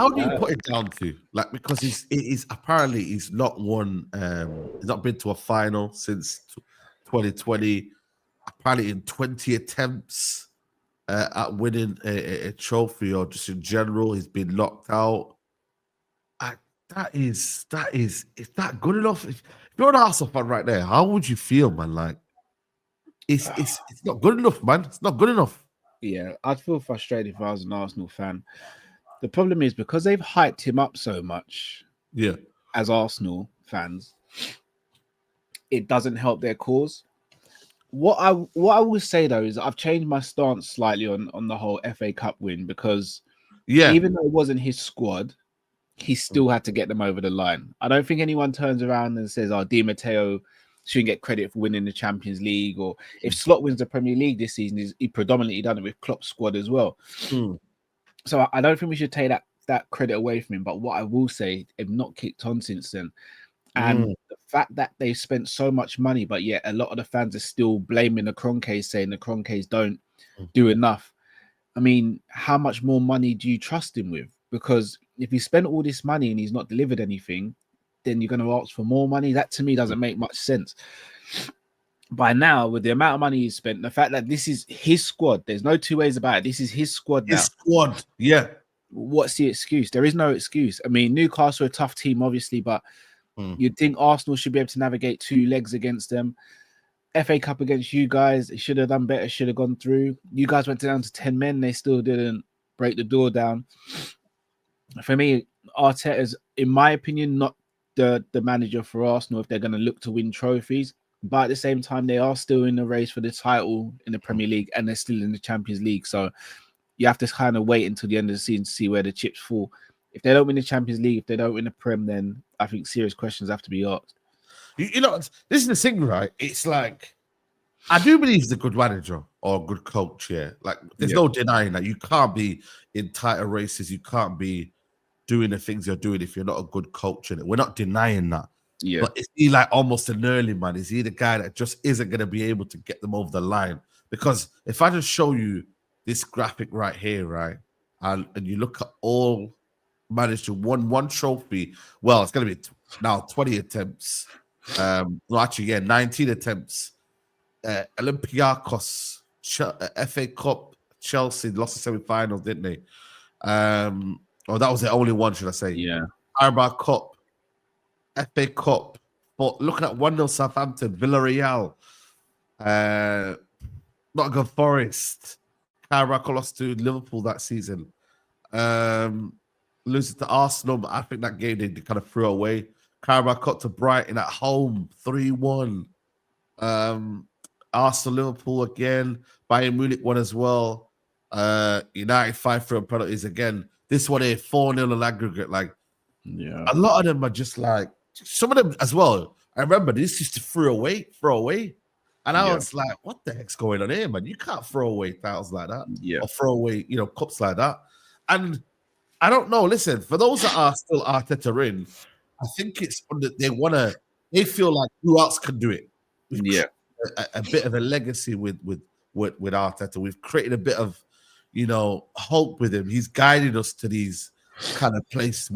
How do you put it down to? Like, because he's apparently he's not won, he's not been to a final since 2020. Apparently, in 20 attempts at winning a trophy or just in general, he's been knocked out. I, is that good enough? If you're an Arsenal fan right there, how would you feel, man? Like, it's not good enough, man. It's not good enough. Yeah, I'd feel frustrated if I was an Arsenal fan. The problem is because they've hyped him up so much Yeah. as Arsenal fans, it doesn't help their cause. What I will say though is I've changed my stance slightly on the whole FA Cup win, because Yeah. even though it wasn't his squad, he still had to get them over the line. I don't think anyone turns around and says, "Oh, Di Matteo shouldn't get credit for winning the Champions League," or if Slot wins the Premier League this season, he predominantly done it with Klopp's squad as well. So I don't think we should take that credit away from him. But what I will say, they've not kicked on since then. And the fact that they've spent so much money, but yet a lot of the fans are still blaming the Kroenkes, saying the Kroenkes don't do enough. I mean, how much more money do you trust him with? Because if he spent all this money and he's not delivered anything, then you're going to ask for more money. That to me doesn't make much sense. By now, with the amount of money he's spent, the fact that this is his squad, there's no two ways about it. This is his squad now. His squad, yeah. What's the excuse? There is no excuse. I mean, Newcastle are a tough team, obviously, but you'd think Arsenal should be able to navigate 2 legs against them. FA Cup against you guys, it should have done better, should have gone through. You guys went down to 10 men, they still didn't break the door down. For me, Arteta's, in my opinion, not the manager for Arsenal if they're going to look to win trophies. But at the same time, they are still in the race for the title in the Premier League, and they're still in the Champions League. So you have to kind of wait until the end of the season to see where the chips fall. If they don't win the Champions League, if they don't win the Prem, then I think serious questions have to be asked. You know, this is the thing, right? It's like, I do believe he's a good manager or a good coach, yeah. Like, there's no denying that. You can't be in tighter races. You can't be doing the things you're doing if you're not a good coach in it. We're not denying that. Yeah. But is he like almost an early man? Is he the guy that just isn't going to be able to get them over the line? Because if I just show you this graphic right here, right, and you look at all managed to win one trophy, well, it's going to be now 20 attempts. No, actually, yeah, 19 attempts. Olympiacos, FA Cup, Chelsea lost the semi-finals, didn't they? Or that was the only one, should I say? Yeah. Carabao Cup, FA Cup. But looking at 1-0 Southampton, Villarreal, Nottingham Forest, Carabao lost to Liverpool that season. Losing to Arsenal, but I think that game they kind of threw away. Carabao Cup to Brighton at home, 3-1. Arsenal, Liverpool again. Bayern Munich won as well. United 5-3 penalties again. This one here, 4-0 in aggregate. Like, yeah, a lot of them are just like, some of them as well. I remember this used to throw away. And I was like, what the heck's going on here, man? You can't throw away titles like that. Or throw away, cups like that. And I don't know. Listen, for those that are still Arteta in, I think it's they feel like who else can do it. We've a bit of a legacy with Arteta. We've created a bit of, hope with him. He's guided us to these kind of places.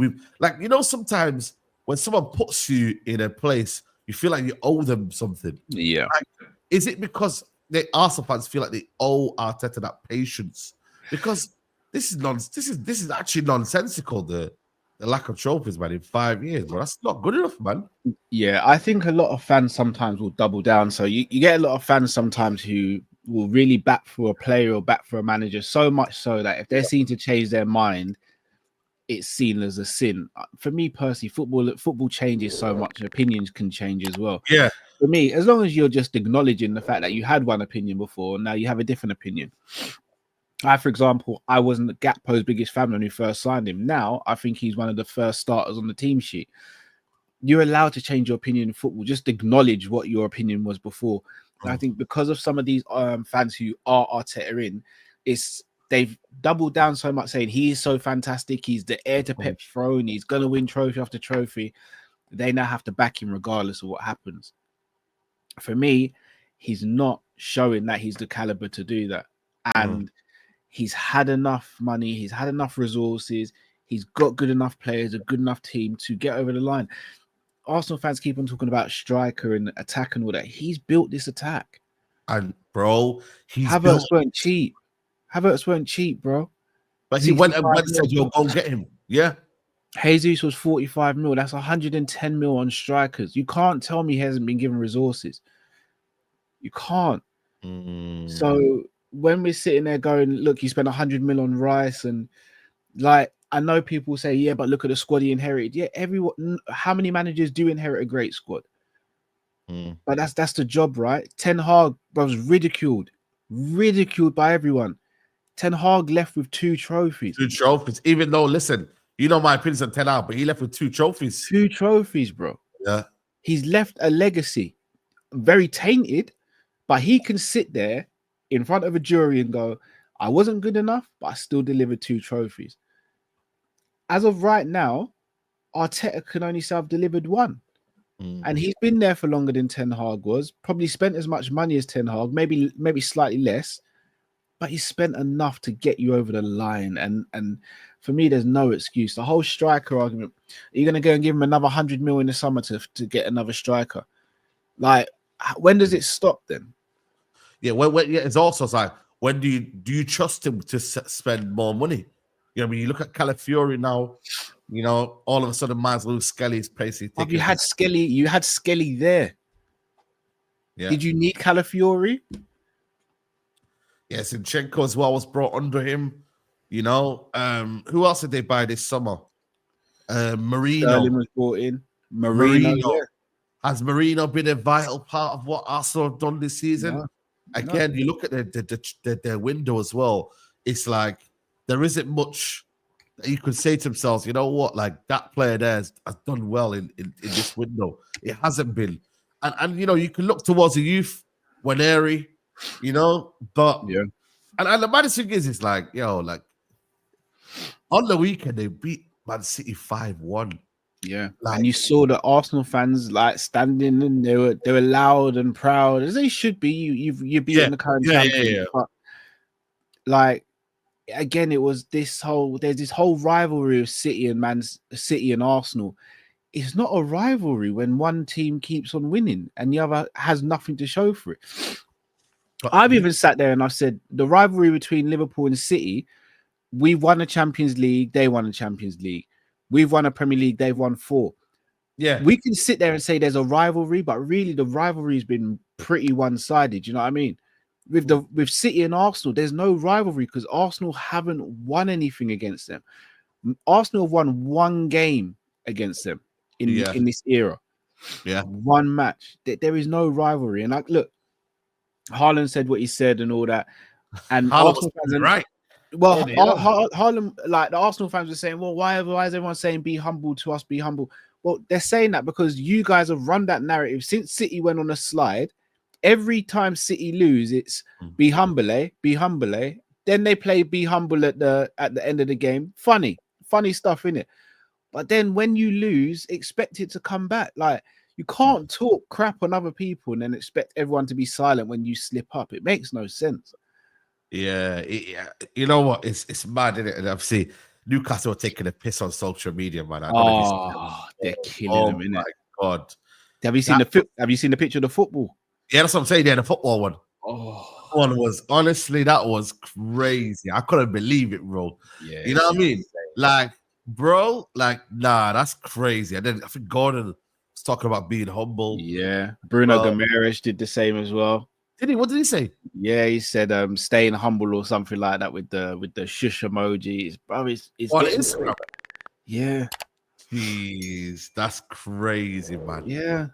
Sometimes when someone puts you in a place, you feel like you owe them something. Yeah. Like, is it because the Arsenal fans feel like they owe Arteta that patience? Because this is actually nonsensical. The lack of trophies, man, in 5 years, bro. That's not good enough, man. Yeah, I think a lot of fans sometimes will double down. So you get a lot of fans sometimes who will really back for a player or back for a manager, so much so that if they're seen to change their mind, it's seen as a sin. For me personally, football changes so much. Opinions can change as well. Yeah. For me, as long as you're just acknowledging the fact that you had one opinion before, now you have a different opinion. For example, I wasn't Gakpo's biggest fan when we first signed him. Now, I think he's one of the first starters on the team sheet. You're allowed to change your opinion in football. Just acknowledge what your opinion was before. And I think because of some of these fans who are Arteta in, they've doubled down so much, saying he is so fantastic. He's the heir to Pep's throne. He's going to win trophy after trophy. They now have to back him regardless of what happens. For me, he's not showing that he's the caliber to do that. And he's had enough money. He's had enough resources. He's got good enough players, a good enough team to get over the line. Arsenal fans keep on talking about striker and attack and all that. He's built this attack. And bro, Havertz weren't cheap. Havertz weren't cheap, bro. But he went and said, "You'll go get him." Yeah. Jesus was 45 mil. That's 110 mil on strikers. You can't tell me he hasn't been given resources. You can't. So when we're sitting there going, look, he spent 100 mil on Rice, and like, I know people say, yeah, but look at the squad he inherited. Yeah, everyone. How many managers do inherit a great squad? But that's the job, right? Ten Hag was ridiculed by everyone. Ten Hag left with 2 trophies. 2 trophies. Even though, listen, you know my opinions on Ten Hag, but he left with 2 trophies. 2 trophies, bro. Yeah. He's left a legacy, very tainted, but he can sit there in front of a jury and go, I wasn't good enough, but I still delivered 2 trophies. As of right now, Arteta can only say I've delivered 1. And he's been there for longer than Ten Hag was, probably spent as much money as Ten Hag, maybe slightly less, but he spent enough to get you over the line. And for me, there's no excuse. The whole striker argument, are you going to go and give him another 100 mil in the summer to get another striker? Like, when does it stop then? Yeah, it's also like, when do you trust him to spend more money? You know, when you look at Calafiori now, you know, all of a sudden, Miles Lewis Skelly's placing. You had Skelly there. Yeah. Did you need Calafiori? Yeah, Zinchenko as well was brought under him. You know, who else did they buy this summer? Marino. Sterling was brought in. Marino. Yeah. Has Marino been a vital part of what Arsenal have done this season? No. Again, you look at their window as well. It's like there isn't much that you could say to themselves, you know what, like that player there has done well in this window. It hasn't been. And you know, you can look towards the youth, Waneri, you know, but yeah. And the maddest thing is, it's like, yo, like on the weekend they beat Man City 5-1. Yeah, like, and you saw the Arsenal fans like standing, and they were loud and proud as they should be. You're beating the current champion, but like again, it was there's this whole rivalry of City and Arsenal. It's not a rivalry when one team keeps on winning and the other has nothing to show for it. I've even sat there and I've said the rivalry between Liverpool and City, we won a Champions League, they won a Champions League. We've won a Premier League, they've won 4. Yeah. We can sit there and say there's a rivalry, but really the rivalry has been pretty one-sided. You know what I mean? With City and Arsenal, there's no rivalry because Arsenal haven't won anything against them. Arsenal have won 1 game against them in this era. Yeah. 1 match. There is no rivalry. And like, look, Haaland said what he said and all that. And Arsenal fans, right. Well, Haaland, like the Arsenal fans were saying, well, why is everyone saying be humble to us, be humble? Well, they're saying that because you guys have run that narrative since City went on a slide. Every time City lose, it's be humble, eh? Be humble, eh? Then they play be humble at the end of the game. Funny stuff, innit? But then when you lose, expect it to come back. Like, you can't talk crap on other people and then expect everyone to be silent when you slip up. It makes no sense. Yeah, you know what? It's mad, isn't it? And obviously, Newcastle are taking a piss on social media, man. They're killing them, innit? My God. Have you seen the picture of the football? Yeah, that's what I'm saying. Yeah, the football one. One was honestly, that was crazy. I couldn't believe it, bro. Yeah, you know what I mean? Like, bro, like, nah, that's crazy. And then I think Gordon was talking about being humble. Yeah, Bruno Gomes did the same as well. Did he? What did he say? Yeah, he said staying humble or something like that with the shush emojis. Bro, it's on Instagram. Yeah. Jeez, that's crazy, man. Yeah.